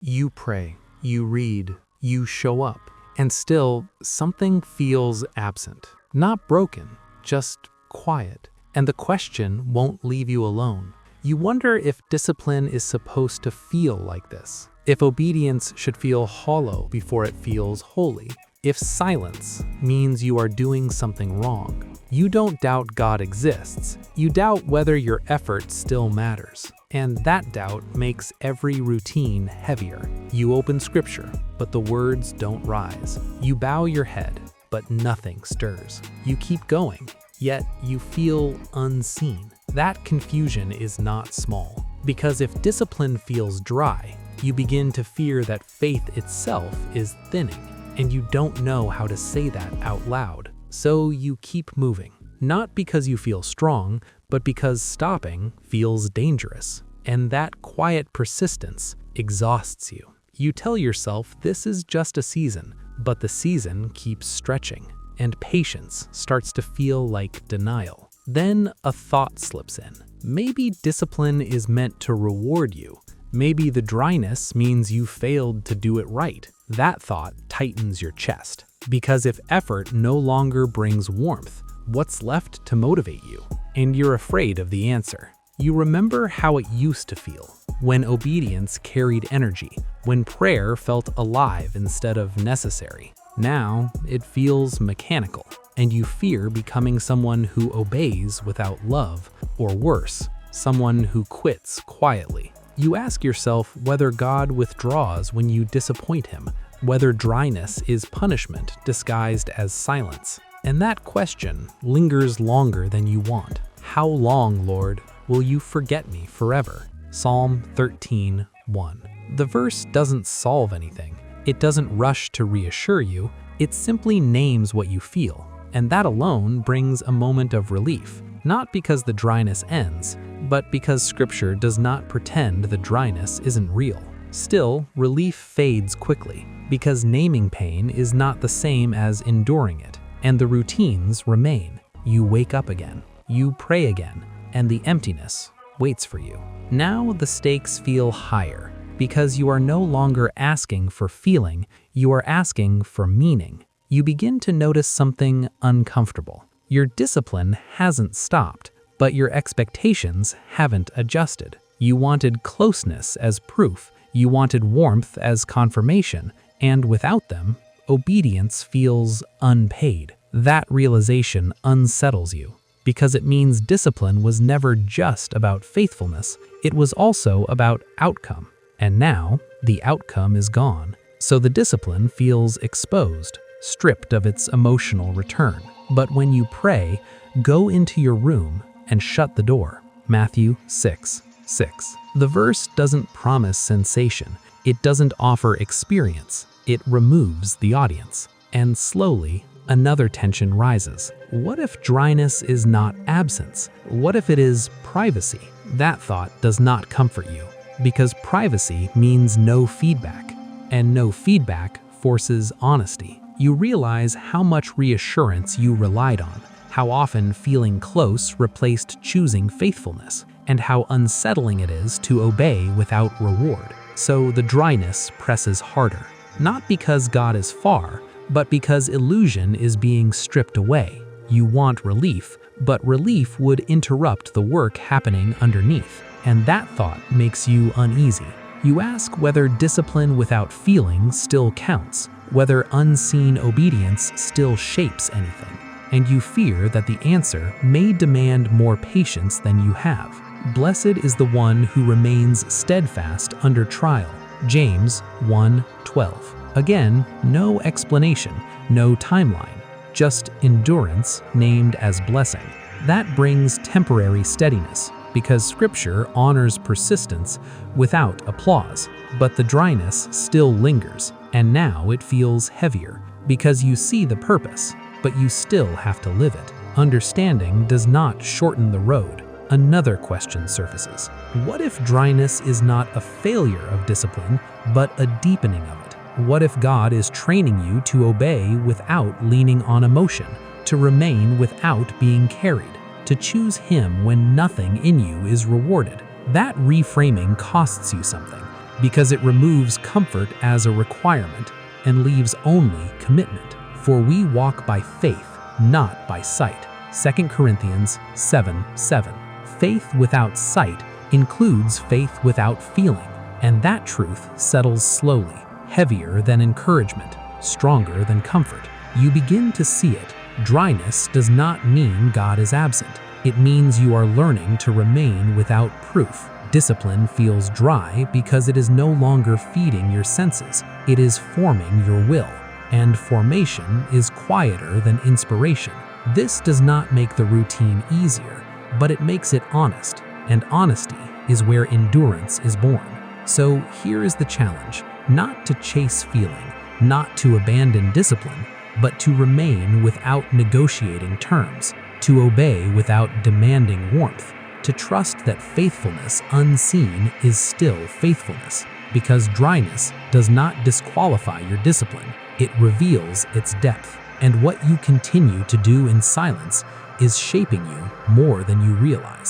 You pray, you read, you show up, and still something feels absent. Not broken, just quiet. And the question won't leave you alone. You wonder if discipline is supposed to feel like this. If obedience should feel hollow before it feels holy. If silence means you are doing something wrong. You don't doubt God exists. You doubt whether your effort still matters. And that doubt makes every routine heavier. You open scripture, but the words don't rise. You bow your head, but nothing stirs. You keep going, yet you feel unseen. That confusion is not small, because if discipline feels dry, you begin to fear that faith itself is thinning, and you don't know how to say that out loud. So you keep moving, not because you feel strong, but because stopping feels dangerous. And that quiet persistence exhausts you. You tell yourself this is just a season, but the season keeps stretching, and patience starts to feel like denial. Then a thought slips in. Maybe discipline is meant to reward you. Maybe the dryness means you failed to do it right. That thought tightens your chest. Because if effort no longer brings warmth, what's left to motivate you? And you're afraid of the answer. You remember how it used to feel, when obedience carried energy, when prayer felt alive instead of necessary. Now, it feels mechanical, and you fear becoming someone who obeys without love, or worse, someone who quits quietly. You ask yourself whether God withdraws when you disappoint him, whether dryness is punishment disguised as silence. And that question lingers longer than you want. How long, Lord, will you forget me forever? Psalm 13:1. The verse doesn't solve anything. It doesn't rush to reassure you. It simply names what you feel. And that alone brings a moment of relief. Not because the dryness ends, but because Scripture does not pretend the dryness isn't real. Still, relief fades quickly, because naming pain is not the same as enduring it, and the routines remain. You wake up again, you pray again, and the emptiness waits for you. Now the stakes feel higher, because you are no longer asking for feeling, you are asking for meaning. You begin to notice something uncomfortable. Your discipline hasn't stopped, but your expectations haven't adjusted. You wanted closeness as proof, you wanted warmth as confirmation, and without them, obedience feels unpaid. That realization unsettles you, because it means discipline was never just about faithfulness, it was also about outcome. And now, the outcome is gone, so the discipline feels exposed, stripped of its emotional return. But when you pray, go into your room and shut the door. Matthew 6:6. The verse doesn't promise sensation. It doesn't offer experience. It removes the audience. And slowly, another tension rises. What if dryness is not absence? What if it is privacy? That thought does not comfort you, because privacy means no feedback, and no feedback forces honesty. You realize how much reassurance you relied on, how often feeling close replaced choosing faithfulness, and how unsettling it is to obey without reward. So the dryness presses harder, not because God is far, but because illusion is being stripped away. You want relief, but relief would interrupt the work happening underneath, and that thought makes you uneasy. You ask whether discipline without feeling still counts, whether unseen obedience still shapes anything, and you fear that the answer may demand more patience than you have. Blessed is the one who remains steadfast under trial. James 1:12. Again, no explanation, no timeline, just endurance named as blessing. That brings temporary steadiness, because Scripture honors persistence without applause. But the dryness still lingers, and now it feels heavier, because you see the purpose, but you still have to live it. Understanding does not shorten the road. Another question surfaces. What if dryness is not a failure of discipline, but a deepening of it? What if God is training you to obey without leaning on emotion, to remain without being carried, to choose Him when nothing in you is rewarded? That reframing costs you something. because it removes comfort as a requirement and leaves only commitment. For we walk by faith, not by sight. 2 Corinthians 7:7. Faith without sight includes faith without feeling, and that truth settles slowly, heavier than encouragement, stronger than comfort. You begin to see it. Dryness does not mean God is absent. It means you are learning to remain without proof. Discipline feels dry because it is no longer feeding your senses. It is forming your will, and formation is quieter than inspiration. This does not make the routine easier, but it makes it honest, and honesty is where endurance is born. So here is the challenge: not to chase feeling, not to abandon discipline, but to remain without negotiating terms, to obey without demanding warmth, to trust that faithfulness unseen is still faithfulness, because dryness does not disqualify your discipline, it reveals its depth. And what you continue to do in silence is shaping you more than you realize.